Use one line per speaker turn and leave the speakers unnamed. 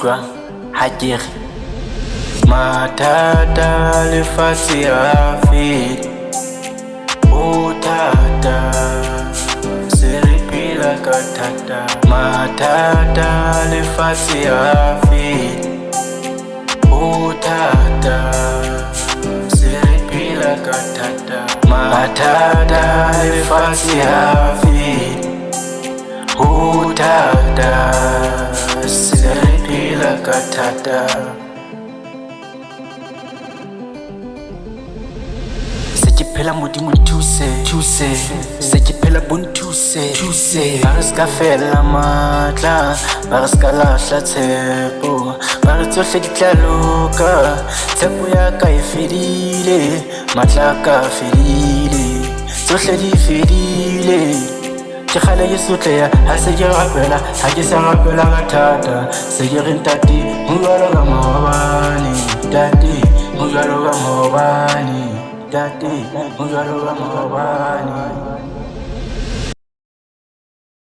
ikutlwa ha ke re mathata lefatshe a fete bothata se re phela ka thata mathata lefatshe a fete bothata se re phela ka thata mathata lefatshe a fete bothata se re phela ka thata ke phela modimo thuse se ke phela bonthuse ba re ska fela matla ba re ska lahla tshepo ba re tsohle di tla loka tshepo ya ka e fedile matla ka fedile tsohle di fedile ke kgale ke sotleha ha se ke rapela ha ke sa rapela ka thata se ke re ntate ho jwalo ka maobane tate ho jwalo ka maobane Dati, ho jwalo ka maobane